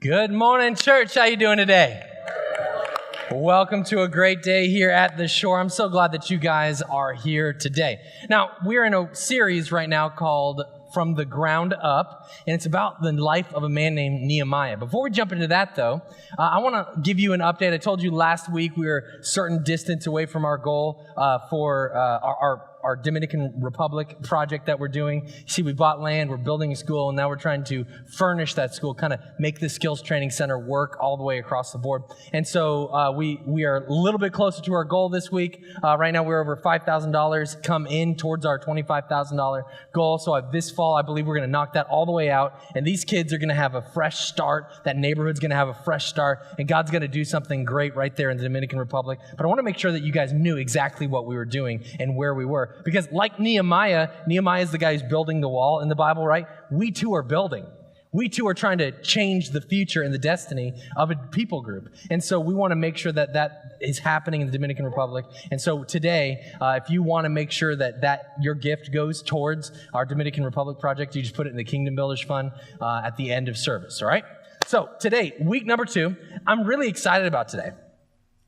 Good morning, church. How you doing today? Welcome to a great day here at the shore. I'm so glad that you guys are here today. Now, we're in a series right now called From the Ground Up, and it's about the life of a man named Nehemiah. Before we jump into that, though, I want to give you an update. I told you last week we were a certain distance away from our goal for our Dominican Republic project that we're doing. You see, we bought land, we're building a school, and now we're trying to furnish that school, kind of make the Skills Training Center work all the way across the board. And so we are a little bit closer to our goal this week. Right now, we're over $5,000 come in towards our $25,000 goal. So this fall, I believe we're going to knock that all the way out, and these kids are going to have a fresh start. That neighborhood's going to have a fresh start, and God's going to do something great right there in the Dominican Republic. But I want to make sure that you guys knew exactly what we were doing and where we were. Because like Nehemiah is the guy who's building the wall in the Bible, right? We too are building. We too are trying to change the future and the destiny of a people group. And so we want to make sure that that is happening in the Dominican Republic. And so today, if you want to make sure that your gift goes towards our Dominican Republic project, you just put it in the Kingdom Builders Fund at the end of service, all right? So today, week number 2, I'm really excited about today.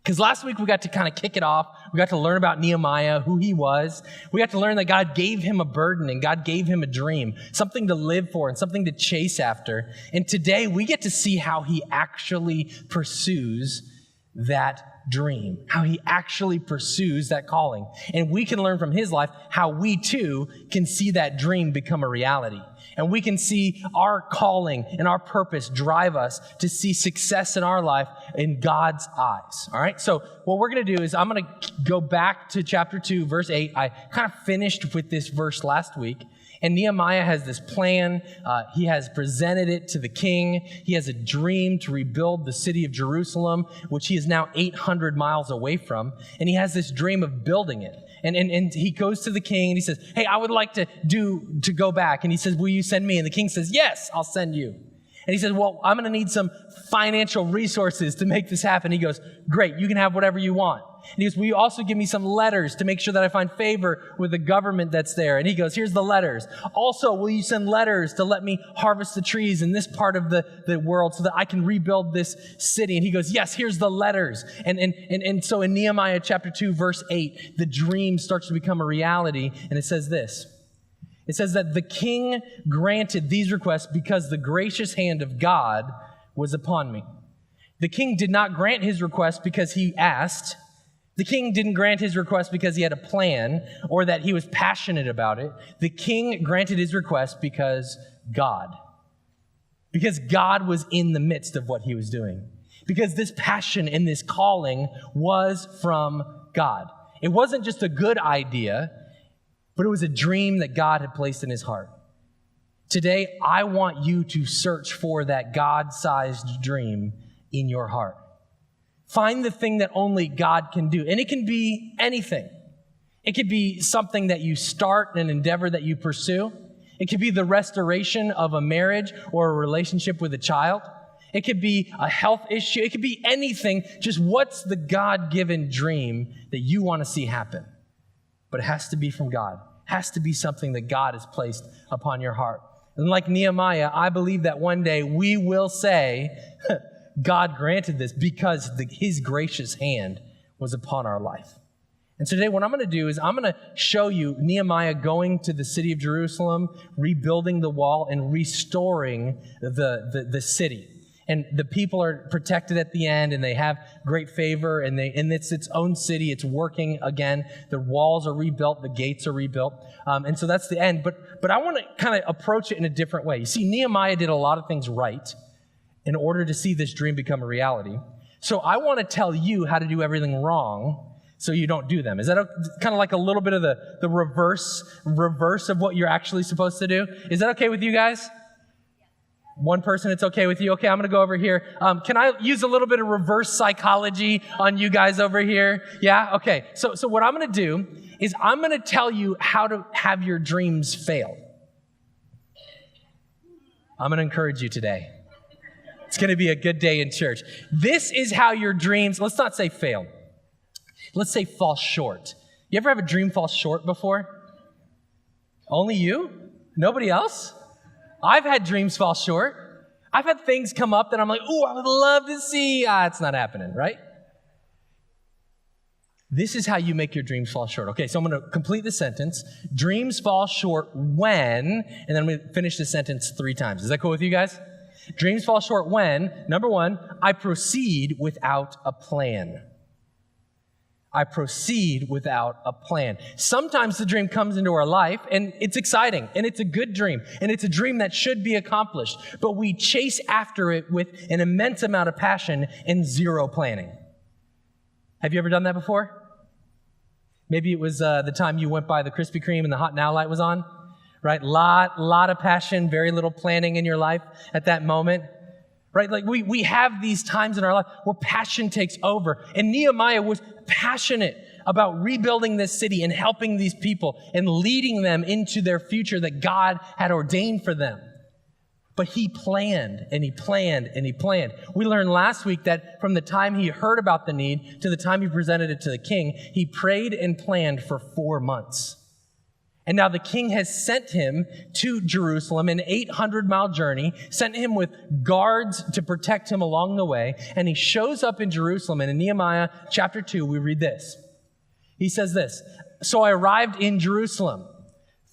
Because last week we got to kind of kick it off. We got to learn about Nehemiah, who he was. We got to learn that God gave him a burden and God gave him a dream, something to live for and something to chase after. And today we get to see how he actually pursues that dream, how he actually pursues that calling. And we can learn from his life how we too can see that dream become a reality. And we can see our calling and our purpose drive us to see success in our life in God's eyes. All right? So what we're going to do is I'm going to go back to chapter 2, verse 8. I kind of finished with this verse last week. And Nehemiah has this plan. He has presented it to the king. He has a dream to rebuild the city of Jerusalem, which he is now 800 miles away from. And he has this dream of building it. And he goes to the king and he says, hey, I would like to go back. And he says, will you send me? And the king says, yes, I'll send you. And he says, well, I'm going to need some financial resources to make this happen. He goes, great, you can have whatever you want. And he goes, will you also give me some letters to make sure that I find favor with the government that's there? And he goes, here's the letters. Also, will you send letters to let me harvest the trees in this part of the world so that I can rebuild this city? And he goes, yes, here's the letters. And so in Nehemiah chapter 2, verse 8, the dream starts to become a reality. And it says this. It says that the king granted these requests because the gracious hand of God was upon me. The king did not grant his request because he asked. The king didn't grant his request because he had a plan or that he was passionate about it. The king granted his request because God was in the midst of what he was doing. Because this passion and this calling was from God. It wasn't just a good idea, but it was a dream that God had placed in his heart. Today, I want you to search for that God-sized dream in your heart. Find the thing that only God can do. And it can be anything. It could be something that you start, an endeavor that you pursue. It could be the restoration of a marriage or a relationship with a child. It could be a health issue. It could be anything. Just what's the God-given dream that you want to see happen? But it has to be from God. It has to be something that God has placed upon your heart. And like Nehemiah, I believe that one day we will say, God granted this because his gracious hand was upon our life. And so today what I'm going to do is I'm going to show you Nehemiah going to the city of Jerusalem, rebuilding the wall, and restoring the city. And the people are protected at the end, and they have great favor, and it's its own city. It's working again. The walls are rebuilt. The gates are rebuilt. And so that's the end. But I want to kind of approach it in a different way. You see, Nehemiah did a lot of things right in order to see this dream become a reality. So I want to tell you how to do everything wrong so you don't do them. Is that kind of like a little bit of the reverse of what you're actually supposed to do? Is that okay with you guys? One person, it's okay with you. Okay, I'm going to go over here. Can I use a little bit of reverse psychology on you guys over here? Yeah? Okay. So what I'm going to do is I'm going to tell you how to have your dreams fail. I'm going to encourage you today. It's going to be a good day in church. This is how your dreams, let's not say fail. Let's say fall short. You ever have a dream fall short before? Only you? Nobody else? I've had dreams fall short. I've had things come up that I'm like, ooh, I would love to see. It's not happening, right? This is how you make your dreams fall short. Okay, so I'm going to complete the sentence. Dreams fall short when, and then I'm going to finish the sentence 3 times. Is that cool with you guys? Dreams fall short when, number 1, I proceed without a plan. I proceed without a plan. Sometimes the dream comes into our life and it's exciting and it's a good dream and it's a dream that should be accomplished, but we chase after it with an immense amount of passion and zero planning. Have you ever done that before? Maybe it was the time you went by the Krispy Kreme and the Hot Now light was on, right? Lot of passion, very little planning in your life at that moment. Right? Like we have these times in our life where passion takes over. And Nehemiah was passionate about rebuilding this city and helping these people and leading them into their future that God had ordained for them. But he planned and he planned and he planned. We learned last week that from the time he heard about the need to the time he presented it to the king, he prayed and planned for 4 months. And now the king has sent him to Jerusalem, an 800-mile journey, sent him with guards to protect him along the way. And he shows up in Jerusalem. And in Nehemiah chapter 2, we read this. He says this, "So I arrived in Jerusalem.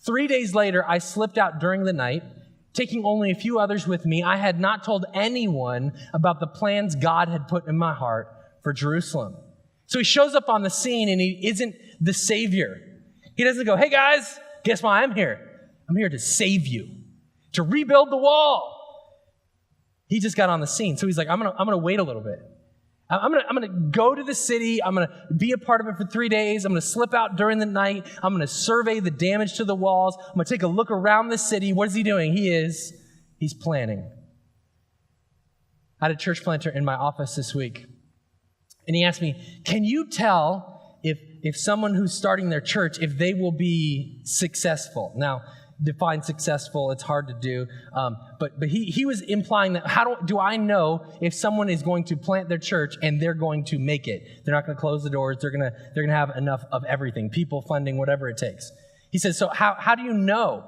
3 days later, I slipped out during the night, taking only a few others with me. I had not told anyone about the plans God had put in my heart for Jerusalem." So he shows up on the scene and he isn't the savior. He doesn't go, "Hey guys, guess why I'm here? I'm here to save you, to rebuild the wall." He just got on the scene. So he's like, I'm gonna wait a little bit. I'm gonna go to the city. I'm gonna be a part of it for 3 days. I'm gonna slip out during the night. I'm gonna survey the damage to the walls. I'm gonna take a look around the city. What is he doing? He's planning. I had a church planter in my office this week, and he asked me, "Can you tell if someone who's starting their church, if they will be successful?" Now, define successful, it's hard to do. But he was implying that, how do I know if someone is going to plant their church and they're going to make it? They're not going to close the doors. They're going to have enough of everything, people, funding, whatever it takes. He says, so how do you know?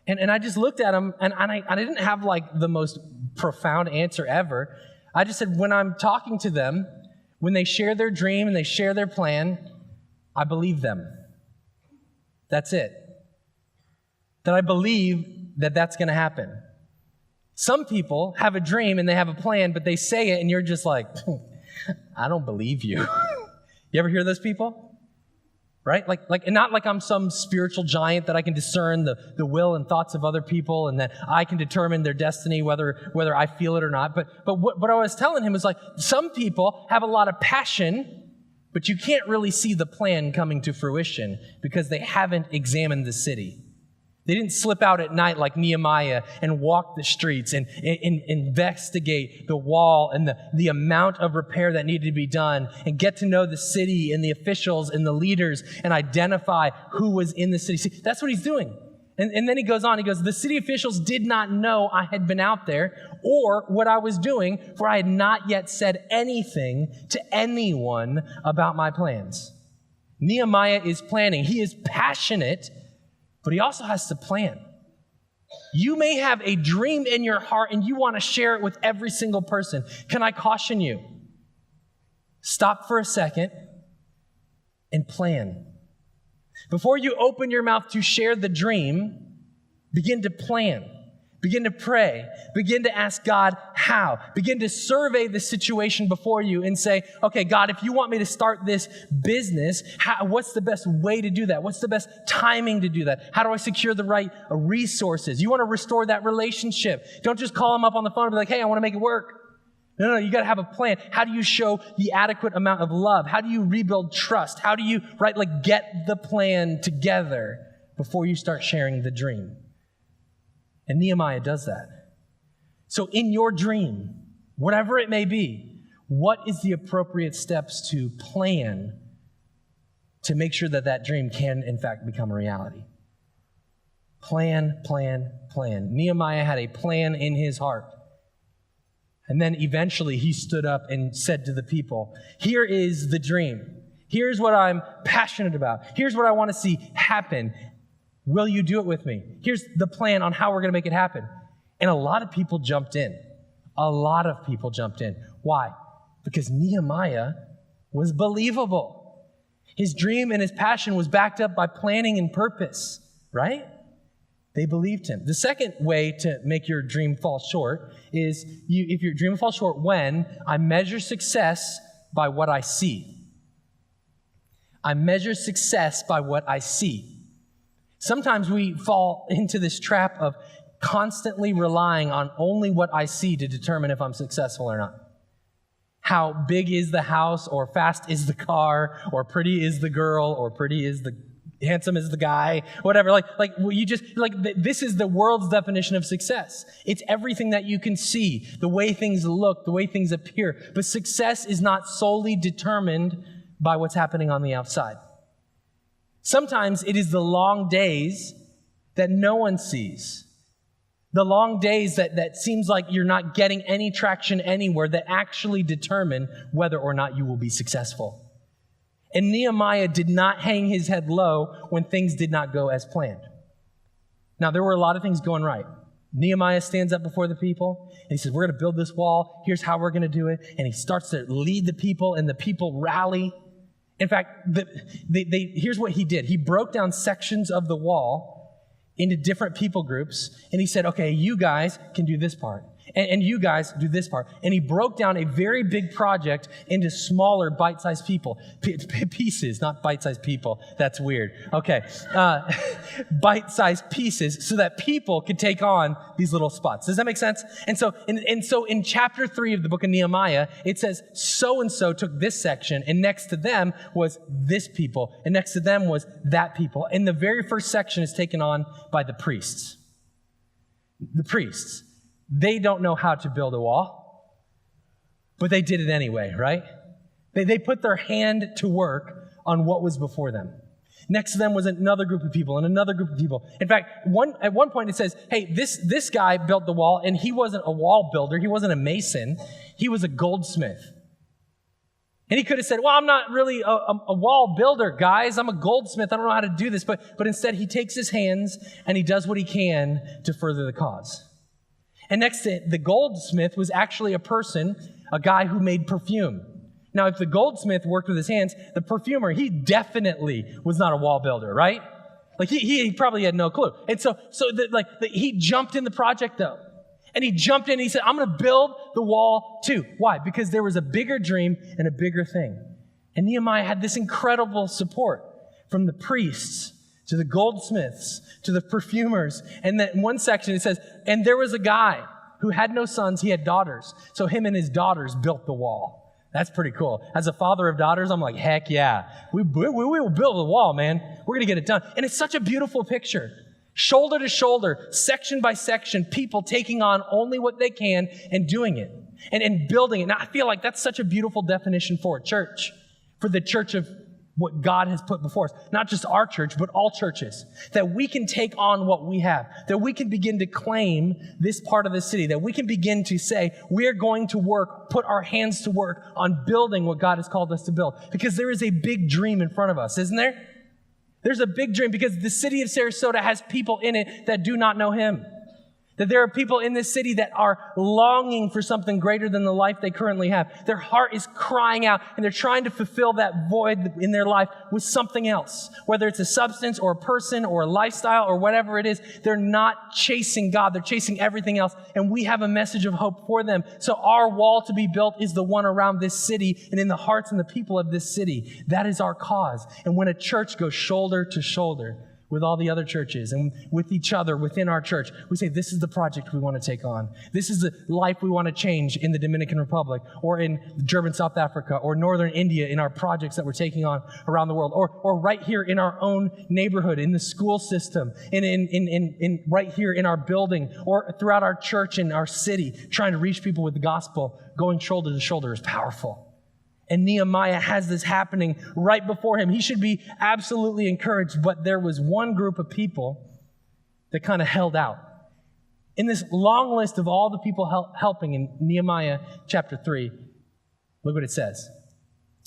And I just looked at him, and I didn't have like the most profound answer ever. I just said, when I'm talking to them, when they share their dream and they share their plan, I believe them. That's it. That I believe that that's going to happen. Some people have a dream and they have a plan, but they say it and you're just like, I don't believe you. You ever hear those people? Right? Like, and not like I'm some spiritual giant that I can discern the will and thoughts of other people and that I can determine their destiny, whether I feel it or not. But what I was telling him is like, some people have a lot of passion, but you can't really see the plan coming to fruition because they haven't examined the city. They didn't slip out at night like Nehemiah and walk the streets and investigate the wall and the amount of repair that needed to be done and get to know the city and the officials and the leaders and identify who was in the city. See, that's what he's doing. And then he goes on, the city officials did not know I had been out there or what I was doing, for I had not yet said anything to anyone about my plans. Nehemiah is planning. He is passionate, but he also has to plan. You may have a dream in your heart and you want to share it with every single person. Can I caution you? Stop for a second. and plan. Before you open your mouth to share the dream, begin to plan. Begin to pray. Begin to ask God how. Begin to survey the situation before you and say, okay, God, if you want me to start this business, what's the best way to do that? What's the best timing to do that? How do I secure the right resources? You want to restore that relationship. Don't just call them up on the phone and be like, hey, I want to make it work. No, you got to have a plan. How do you show the adequate amount of love? How do you rebuild trust? How do you, get the plan together before you start sharing the dream? And Nehemiah does that. So in your dream, whatever it may be, what is the appropriate steps to plan to make sure that that dream can, in fact, become a reality? Plan, plan, plan. Nehemiah had a plan in his heart. And then eventually he stood up and said to the people, here is the dream. Here's what I'm passionate about. Here's what I want to see happen. Will you do it with me? Here's the plan on how we're going to make it happen. And a lot of people jumped in. A lot of people jumped in. Why? Because Nehemiah was believable. His dream and his passion was backed up by planning and purpose, right? They believed him. The second way to make your dream fall short is if your dream falls short, when I measure success by what I see. I measure success by what I see. Sometimes we fall into this trap of constantly relying on only what I see to determine if I'm successful or not. How big is the house, or fast is the car, or pretty is the girl, or handsome is the guy, whatever. This is the world's definition of success. It's everything that you can see, the way things look, the way things appear. But success is not solely determined by what's happening on the outside. Sometimes it is the long days that no one sees. The long days that seems like you're not getting any traction anywhere that actually determine whether or not you will be successful. And Nehemiah did not hang his head low when things did not go as planned. Now, there were a lot of things going right. Nehemiah stands up before the people, and he says, we're going to build this wall. Here's how we're going to do it. And he starts to lead the people, and the people rally. In fact, here's what he did. He broke down sections of the wall into different people groups, and he said, okay, you guys can do this part, and you guys do this part. And he broke down a very big project into smaller bite-sized pieces, not bite-sized people. That's weird. Okay. Bite-sized pieces so that people could take on these little spots. Does that make sense? And so in chapter 3 of the book of Nehemiah, it says so-and-so took this section, and next to them was this people, and next to them was that people. And the very first section is taken on by the priests. The priests. They don't know how to build a wall, but they did it anyway, right? They put their hand to work on what was before them. Next to them was another group of people and another group of people. In fact, at one point it says, hey, this guy built the wall, and he wasn't a wall builder. He wasn't a mason. He was a goldsmith. And he could have said, well, I'm not really a wall builder, guys. I'm a goldsmith. I don't know how to do this. But instead, he takes his hands and he does what he can to further the cause. And next to the goldsmith was actually a guy who made perfume. Now, if the goldsmith worked with his hands, the perfumer, he definitely was not a wall builder, right? Like he probably had no clue. And he jumped in the project though. And he jumped in and he said, I'm going to build the wall too. Why? Because there was a bigger dream and a bigger thing. And Nehemiah had this incredible support from the priests to the goldsmiths, to the perfumers. And then in one section it says, and there was a guy who had no sons, he had daughters. So him and his daughters built the wall. That's pretty cool. As a father of daughters, I'm like, heck yeah. We will build the wall, man. We're going to get it done. And it's such a beautiful picture. Shoulder to shoulder, section by section, people taking on only what they can and doing it and building it. Now, I feel like that's such a beautiful definition for a church, for the church of what God has put before us. Not just our church, but all churches. That we can take on what we have. That we can begin to claim this part of the city. That we can begin to say, we're going to put our hands to work on building what God has called us to build. Because there is a big dream in front of us, isn't there? There's a big dream because the city of Sarasota has people in it that do not know him. That there are people in this city that are longing for something greater than the life they currently have. Their heart is crying out, and they're trying to fulfill that void in their life with something else. Whether it's a substance or a person or a lifestyle or whatever it is, they're not chasing God. They're chasing everything else, and we have a message of hope for them. So our wall to be built is the one around this city and in the hearts and the people of this city. That is our cause. And when a church goes shoulder to shoulder with all the other churches and with each other within our church, we say, this is the project we want to take on. This is the life we want to change in the Dominican Republic or in Durban, South Africa, or Northern India in our projects that we're taking on around the world, or right here in our own neighborhood, in the school system, in right here in our building, or throughout our church and our city, trying to reach people with the gospel. Going shoulder to shoulder is powerful. And Nehemiah has this happening right before him. He should be absolutely encouraged, but there was one group of people that kind of held out. In this long list of all the people helping in Nehemiah chapter 3, look what it says.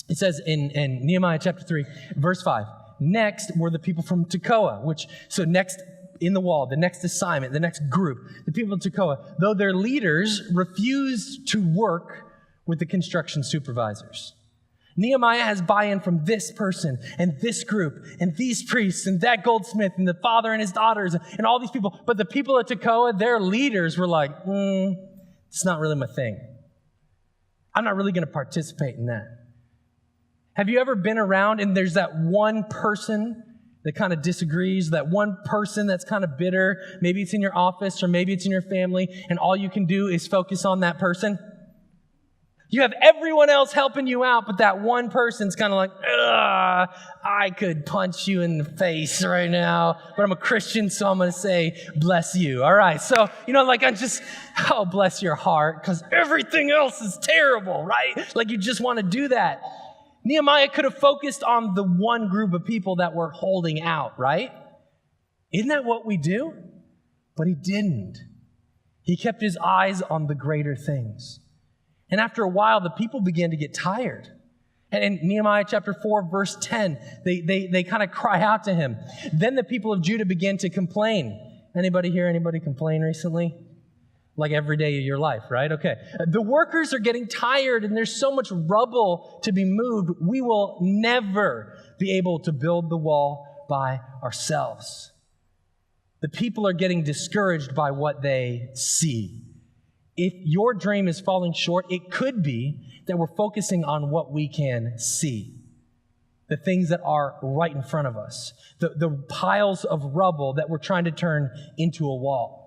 It says in Nehemiah chapter 3, verse 5, next were the people from Tekoa, so next in the wall, the next assignment, the next group, the people of Tekoa, though their leaders refused to work with the construction supervisors. Nehemiah has buy-in from this person and this group and these priests and that goldsmith and the father and his daughters and all these people. But the people of Tekoa, their leaders were like, it's not really my thing. I'm not really going to participate in that. Have you ever been around and there's that one person that kind of disagrees, that one person that's kind of bitter? Maybe it's in your office or maybe it's in your family, and all you can do is focus on that person. You have everyone else helping you out, but that one person's kind of like, I could punch you in the face right now, but I'm a Christian, so I'm going to say, bless you. All right, so, bless your heart, because everything else is terrible, right? Like you just want to do that. Nehemiah could have focused on the one group of people that were holding out, right? Isn't that what we do? But he didn't. He kept his eyes on the greater things. And after a while, the people began to get tired. And in Nehemiah chapter 4, verse 10, they kind of cry out to him. Then the people of Judah began to complain. Anybody complain recently? Like every day of your life, right? Okay. The workers are getting tired and there's so much rubble to be moved. We will never be able to build the wall by ourselves. The people are getting discouraged by what they see. If your dream is falling short, it could be that we're focusing on what we can see. The things that are right in front of us. The piles of rubble that we're trying to turn into a wall.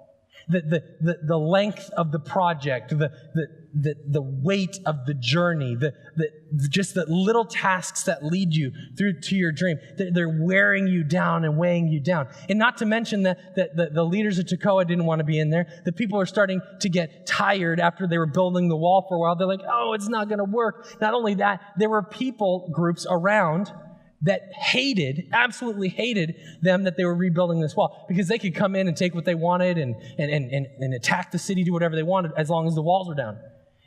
The length of the project, the weight of the journey, just the little tasks that lead you through to your dream. They're wearing you down and weighing you down. And not to mention that the leaders of Tekoa didn't want to be in there. The people are starting to get tired after they were building the wall for a while. They're like, it's not going to work. Not only that, there were people groups around that absolutely hated them that they were rebuilding this wall, because they could come in and take what they wanted and attack the city, do whatever they wanted as long as the walls were down.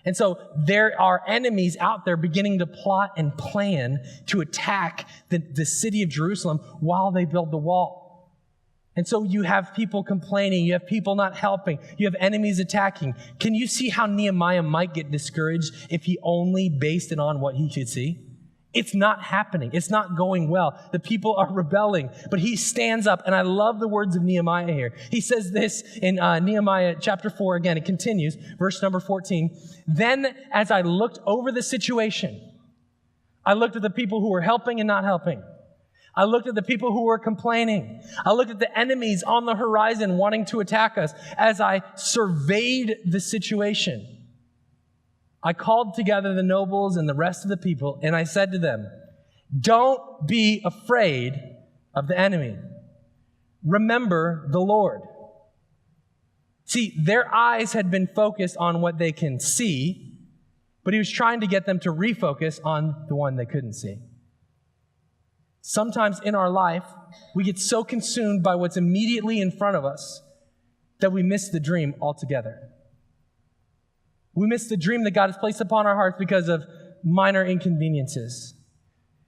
And so there are enemies out there beginning to plot and plan to attack the city of Jerusalem while they build the wall. And so you have people complaining, you have people not helping, you have enemies attacking. Can you see how Nehemiah might get discouraged if he only based it on what he could see? It's not happening. It's not going well. The people are rebelling, but he stands up, and I love the words of Nehemiah here. He says this in Nehemiah chapter 4 again. It continues, verse number 14. Then as I looked over the situation, I looked at the people who were helping and not helping. I looked at the people who were complaining. I looked at the enemies on the horizon wanting to attack us. As I surveyed the situation, I called together the nobles and the rest of the people, and I said to them, don't be afraid of the enemy. Remember the Lord. See, their eyes had been focused on what they can see, but he was trying to get them to refocus on the one they couldn't see. Sometimes in our life, we get so consumed by what's immediately in front of us that we miss the dream altogether. We miss the dream that God has placed upon our hearts because of minor inconveniences.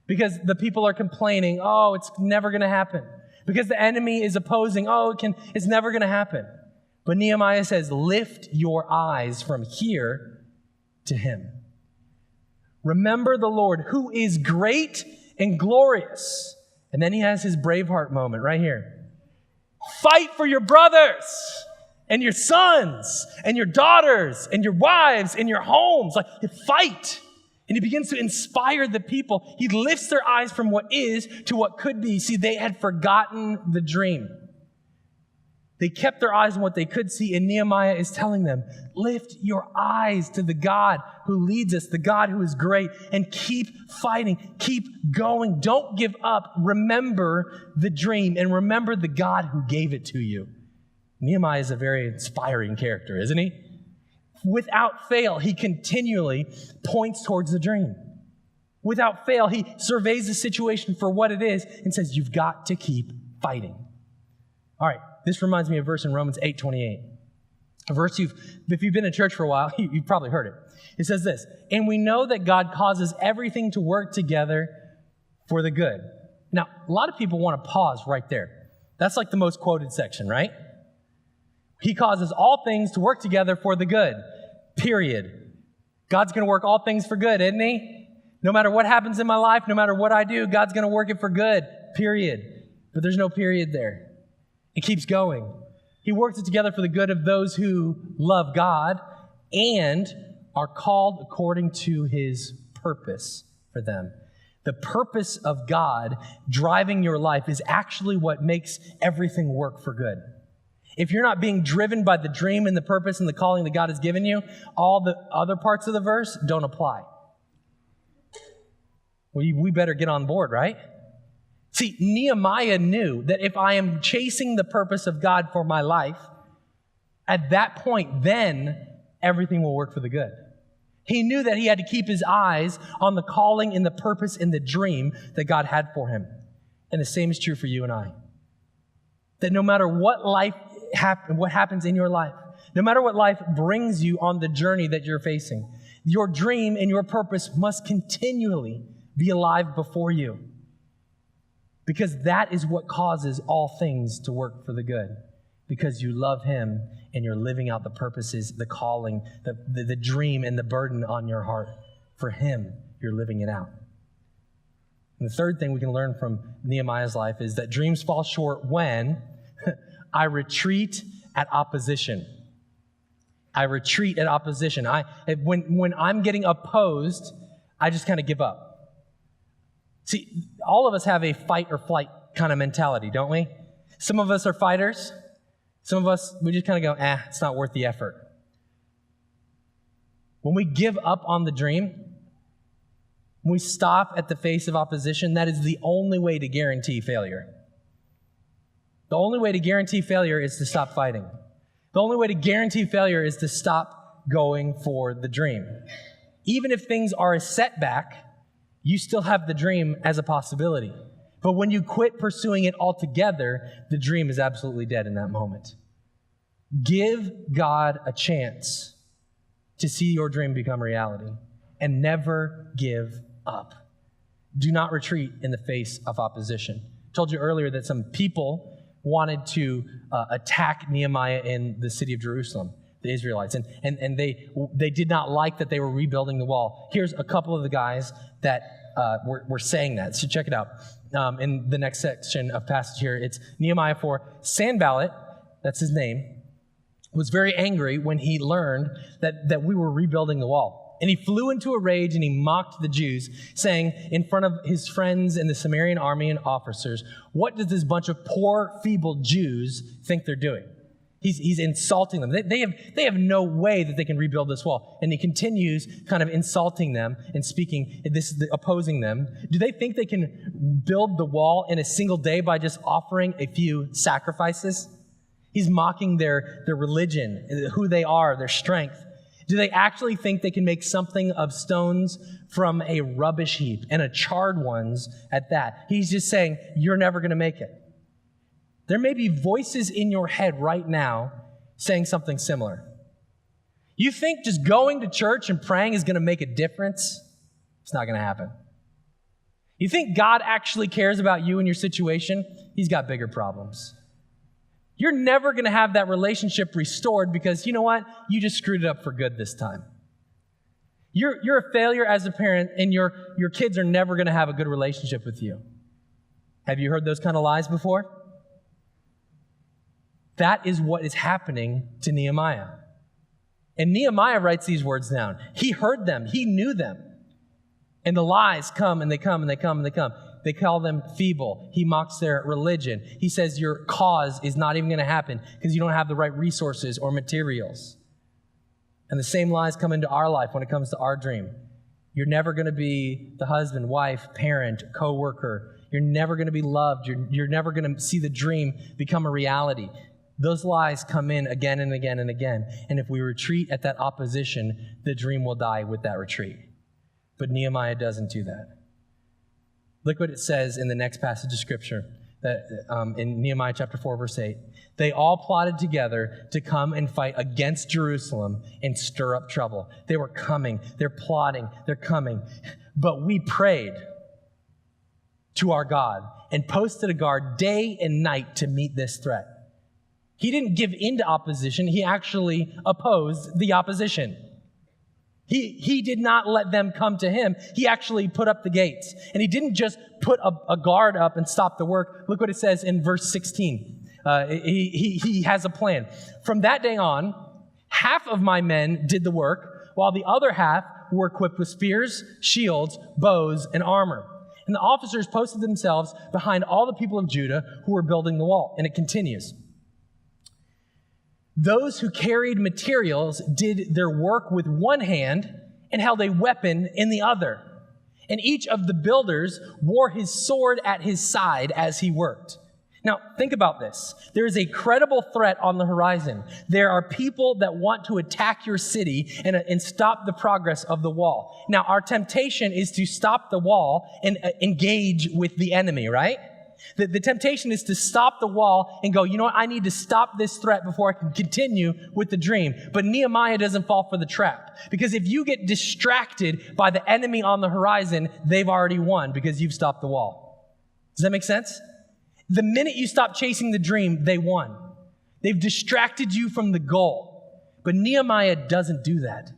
Because the people are complaining, it's never going to happen. Because the enemy is opposing, it's never going to happen. But Nehemiah says, lift your eyes from here to him. Remember the Lord, who is great and glorious. And then he has his Braveheart moment right here. Fight for your brothers and your sons and your daughters and your wives and your homes. Like, fight. And he begins to inspire the people. He lifts their eyes from what is to what could be. See, they had forgotten the dream. They kept their eyes on what they could see, and Nehemiah is telling them, lift your eyes to the God who leads us, the God who is great, and keep fighting, keep going. Don't give up. Remember the dream, and remember the God who gave it to you. Nehemiah is a very inspiring character, isn't he? Without fail, he continually points towards the dream. Without fail, he surveys the situation for what it is and says, you've got to keep fighting. All right. This reminds me of a verse in Romans 8:28. A verse if you've been in church for a while, you've probably heard it. It says this, and we know that God causes everything to work together for the good. Now, a lot of people want to pause right there. That's like the most quoted section, right? He causes all things to work together for the good, period. God's going to work all things for good, isn't he? No matter what happens in my life, no matter what I do, God's going to work it for good, period. But there's no period there. It keeps going. He works it together for the good of those who love God and are called according to his purpose for them. The purpose of God driving your life is actually what makes everything work for good. If you're not being driven by the dream and the purpose and the calling that God has given you, all the other parts of the verse don't apply. We better get on board, right? See, Nehemiah knew that if I am chasing the purpose of God for my life, at that point, then everything will work for the good. He knew that he had to keep his eyes on the calling and the purpose and the dream that God had for him. And the same is true for you and I. That no matter what what happens in your life, no matter what life brings you on the journey that you're facing, your dream and your purpose must continually be alive before you. Because that is what causes all things to work for the good. Because you love him and you're living out the purposes, the calling, the dream and the burden on your heart. For him, you're living it out. And the third thing we can learn from Nehemiah's life is that dreams fall short when I retreat at opposition. I retreat at opposition. When I'm getting opposed, I just kind of give up. See, all of us have a fight or flight kind of mentality, don't we? Some of us are fighters. Some of us, we just kind of go, it's not worth the effort. When we give up on the dream, when we stop at the face of opposition, that is the only way to guarantee failure. The only way to guarantee failure is to stop fighting. The only way to guarantee failure is to stop going for the dream. Even if things are a setback, you still have the dream as a possibility. But when you quit pursuing it altogether, the dream is absolutely dead in that moment. Give God a chance to see your dream become reality and never give up. Do not retreat in the face of opposition. I told you earlier that some people wanted to attack Nehemiah in the city of Jerusalem, the Israelites, and they did not like that they were rebuilding the wall. Here's a couple of the guys that were saying that. So check it out. In the next section of passage here, it's Nehemiah 4. Sanballat, that's his name, was very angry when he learned that we were rebuilding the wall. And he flew into a rage and he mocked the Jews, saying in front of his friends and the Samaritan army and officers, what does this bunch of poor, feeble Jews think they're doing? He's insulting them. They have no way that they can rebuild this wall. And he continues kind of insulting them and speaking, opposing them. Do they think they can build the wall in a single day by just offering a few sacrifices? He's mocking their religion, who they are, their strength. Do they actually think they can make something of stones from a rubbish heap and a charred ones at that? He's just saying, you're never going to make it. There may be voices in your head right now saying something similar. You think just going to church and praying is going to make a difference? It's not going to happen. You think God actually cares about you and your situation? He's got bigger problems. You're never going to have that relationship restored because you know what? You just screwed it up for good this time. You're a failure as a parent, and your kids are never going to have a good relationship with you. Have you heard those kind of lies before? That is what is happening to Nehemiah. And Nehemiah writes these words down. He heard them. He knew them. And the lies come and they come and they come and they come. They call them feeble. He mocks their religion. He says your cause is not even going to happen because you don't have the right resources or materials. And the same lies come into our life when it comes to our dream. You're never going to be the husband, wife, parent, co-worker. You're never going to be loved. You're never going to see the dream become a reality. Those lies come in again and again and again. And if we retreat at that opposition, the dream will die with that retreat. But Nehemiah doesn't do that. Look what it says in the next passage of Scripture, that in Nehemiah chapter 4, verse 8. They all plotted together to come and fight against Jerusalem and stir up trouble. They were coming. They're plotting. They're coming. But we prayed to our God and posted a guard day and night to meet this threat. He didn't give in to opposition. He actually opposed the opposition. He did not let them come to him. He actually put up the gates. And he didn't just put a guard up and stop the work. Look what it says in verse 16. He has a plan. From that day on, half of my men did the work, while the other half were equipped with spears, shields, bows, and armor. And the officers posted themselves behind all the people of Judah who were building the wall. And it continues. Those who carried materials did their work with one hand and held a weapon in the other. And each of the builders wore his sword at his side as he worked. Now, think about this. There is a credible threat on the horizon. There are people that want to attack your city and stop the progress of the wall. Now, our temptation is to stop the wall and engage with the enemy, right? The temptation is to stop the wall and go, you know what, I need to stop this threat before I can continue with the dream. But Nehemiah doesn't fall for the trap. Because if you get distracted by the enemy on the horizon, they've already won because you've stopped the wall. Does that make sense? The minute you stop chasing the dream, they won. They've distracted you from the goal. But Nehemiah doesn't do that.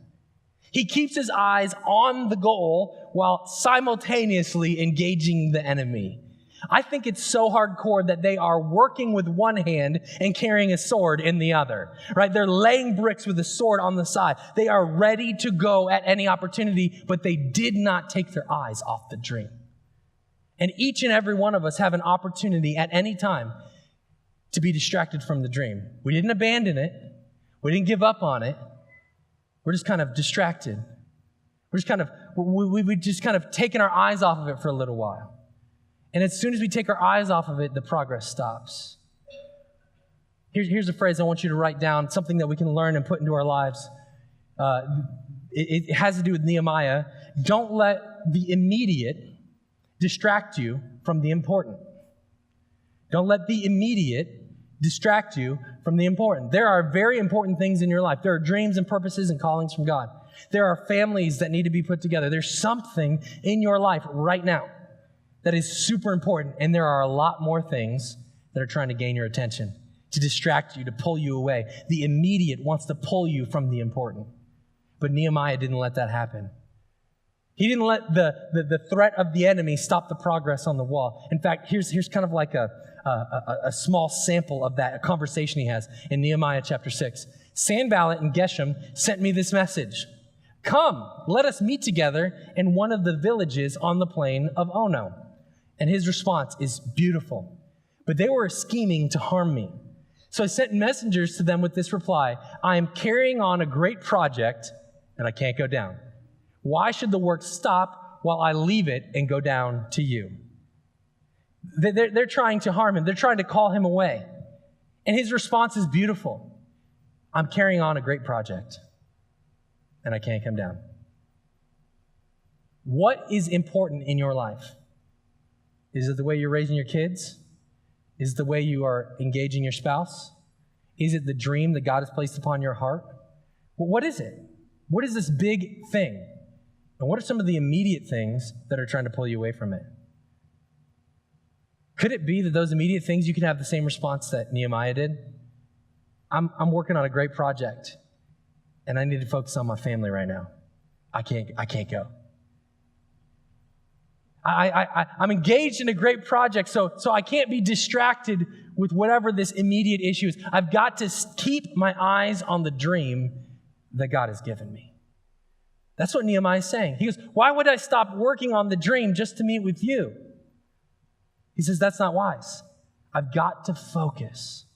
He keeps his eyes on the goal while simultaneously engaging the enemy. I think it's so hardcore that they are working with one hand and carrying a sword in the other, right? They're laying bricks with a sword on the side. They are ready to go at any opportunity, but they did not take their eyes off the dream. And each and every one of us have an opportunity at any time to be distracted from the dream. We didn't abandon it. We didn't give up on it. We're just kind of distracted. We've just kind of taken our eyes off of it for a little while. And as soon as we take our eyes off of it, the progress stops. Here's a phrase I want you to write down, something that we can learn and put into our lives. It has to do with Nehemiah. Don't let the immediate distract you from the important. Don't let the immediate distract you from the important. There are very important things in your life. There are dreams and purposes and callings from God. There are families that need to be put together. There's something in your life right now that is super important, and there are a lot more things that are trying to gain your attention, to distract you, to pull you away. The immediate wants to pull you from the important. But Nehemiah didn't let that happen. He didn't let the threat of the enemy stop the progress on the wall. In fact, here's kind of like a small sample of that, a conversation he has in Nehemiah chapter 6. Sanballat and Geshem sent me this message. Come, let us meet together in one of the villages on the plain of Ono. And his response is beautiful. But they were scheming to harm me. So I sent messengers to them with this reply. I am carrying on a great project, and I can't go down. Why should the work stop while I leave it and go down to you? They're trying to harm him. They're trying to call him away. And his response is beautiful. I'm carrying on a great project, and I can't come down. What is important in your life? Is it the way you're raising your kids? Is it the way you are engaging your spouse? Is it the dream that God has placed upon your heart? Well, what is it? What is this big thing? And what are some of the immediate things that are trying to pull you away from it? Could it be that those immediate things, you can have the same response that Nehemiah did? I'm working on a great project, and I need to focus on my family right now. I can't go. I'm engaged in a great project, so I can't be distracted with whatever this immediate issue is. I've got to keep my eyes on the dream that God has given me. That's what Nehemiah is saying. He goes, why would I stop working on the dream just to meet with you? He says, that's not wise. I've got to focus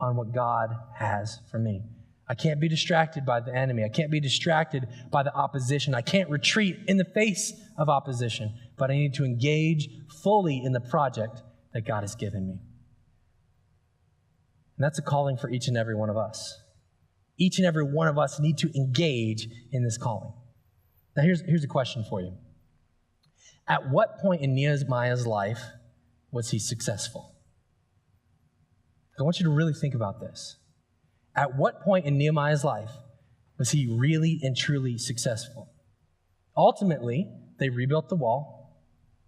on what God has for me. I can't be distracted by the enemy. I can't be distracted by the opposition. I can't retreat in the face of opposition, but I need to engage fully in the project that God has given me. And that's a calling for each and every one of us. Each and every one of us need to engage in this calling. Now, here's a question for you. At what point in Nehemiah's life was he successful? I want you to really think about this. At what point in Nehemiah's life was he really and truly successful? Ultimately, they rebuilt the wall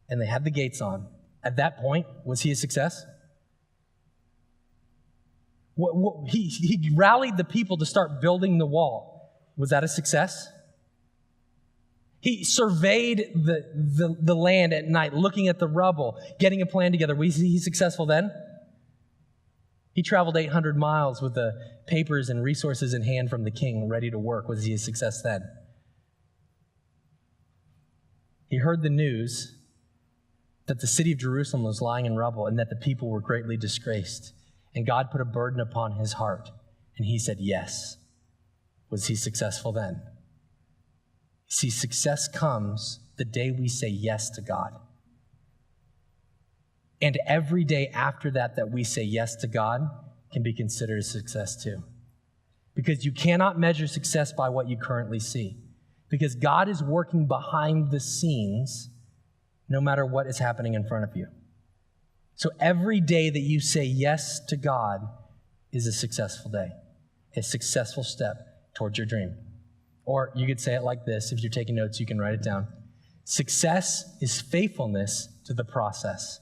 and they had the gates on. At that point, was he a success? He rallied the people to start building the wall. Was that a success? He surveyed the land at night, looking at the rubble, getting a plan together. Was he successful then? He traveled 800 miles with the papers and resources in hand from the king, ready to work. Was he a success then? He heard the news that the city of Jerusalem was lying in rubble and that the people were greatly disgraced. And God put a burden upon his heart, and he said yes. Was he successful then? See, success comes the day we say yes to God. And every day after that we say yes to God can be considered a success too. Because you cannot measure success by what you currently see. Because God is working behind the scenes no matter what is happening in front of you. So every day that you say yes to God is a successful day, a successful step towards your dream. Or you could say it like this. If you're taking notes, you can write it down. Success is faithfulness to the process.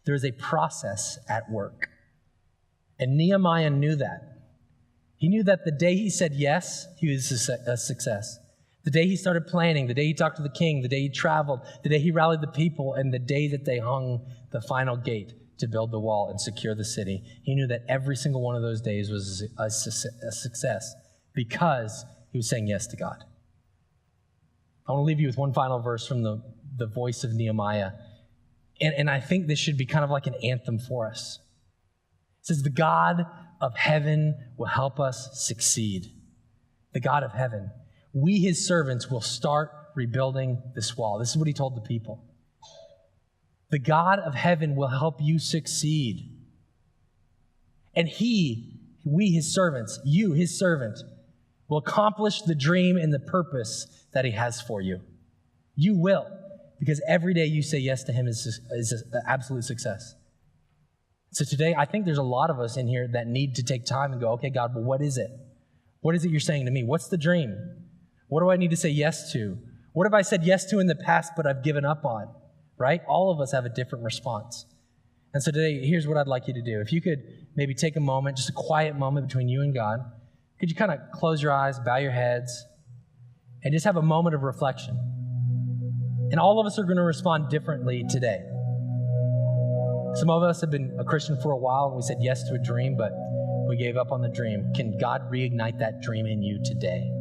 There is a process at work. And Nehemiah knew that. He knew that the day he said yes, he was a success. The day he started planning, the day he talked to the king, the day he traveled, the day he rallied the people, and the day that they hung the final gate to build the wall and secure the city, he knew that every single one of those days was a success because he was saying yes to God. I want to leave you with one final verse from the voice of Nehemiah. And I think this should be kind of like an anthem for us. It says, the God of heaven will help us succeed. The God of heaven. We, his servants, will start rebuilding this wall. This is what he told the people. The God of heaven will help you succeed. And we, his servants, you, his servant, will accomplish the dream and the purpose that he has for you. You will, because every day you say yes to him is an absolute success. So today, I think there's a lot of us in here that need to take time and go, okay, God, well, what is it? What is it you're saying to me? What's the dream? What do I need to say yes to? What have I said yes to in the past but I've given up on? Right? All of us have a different response. And so today, here's what I'd like you to do. If you could maybe take a moment, just a quiet moment between you and God, could you kind of close your eyes, bow your heads, and just have a moment of reflection? And all of us are going to respond differently today. Some of us have been a Christian for a while, and we said yes to a dream, but we gave up on the dream. Can God reignite that dream in you today?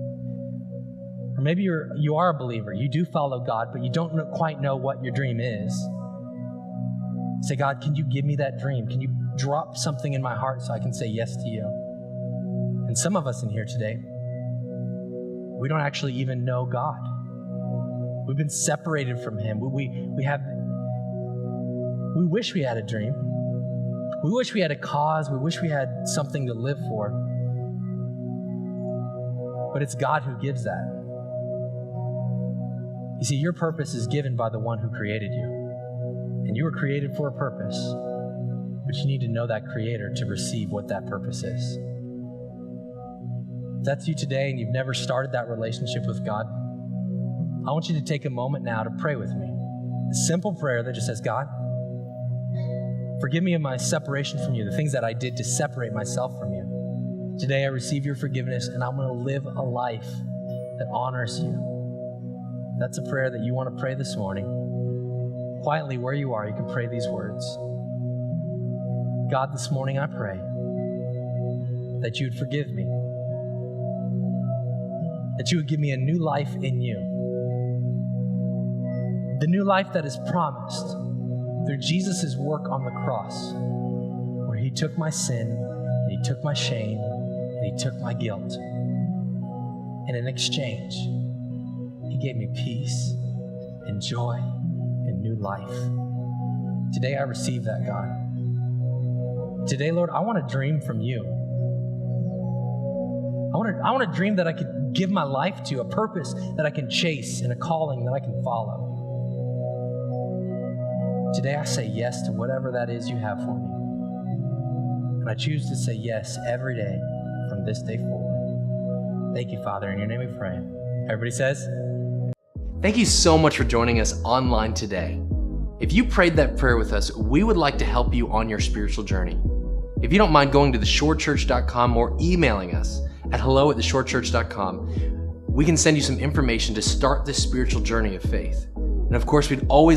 Or maybe you are a believer. You do follow God, but you don't quite know what your dream is. Say, God, can you give me that dream? Can you drop something in my heart so I can say yes to you? And some of us in here today, we don't actually even know God. We've been separated from him. We wish we had a dream. We wish we had a cause. We wish we had something to live for. But it's God who gives that. You see, your purpose is given by the one who created you. And you were created for a purpose, but you need to know that creator to receive what that purpose is. If that's you today and you've never started that relationship with God, I want you to take a moment now to pray with me. A simple prayer that just says, God, Forgive me of my separation from you, the things that I did to separate myself from you. Today I receive your forgiveness, and I'm going to live a life that honors you. That's a prayer that you want to pray this morning. Quietly, where you are, you can pray these words. God, this morning I pray that you would forgive me, that you would give me a new life in you, the new life that is promised through Jesus' work on the cross, where he took my sin, and he took my shame, and he took my guilt. And in exchange, he gave me peace and joy and new life. Today I receive that, God. Today, Lord, I want to dream from you. I want to dream that I could give my life to, a purpose that I can chase, and a calling that I can follow. Today I say yes to whatever that is you have for me. And I choose to say yes every day from this day forward. Thank you, Father. In your name we pray. Everybody says, Thank you so much for joining us online today. If you prayed that prayer with us, we would like to help you on your spiritual journey. If you don't mind going to theshorechurch.com or emailing us at hello@theshorechurch.com, we can send you some information to start this spiritual journey of faith. And of course, we'd always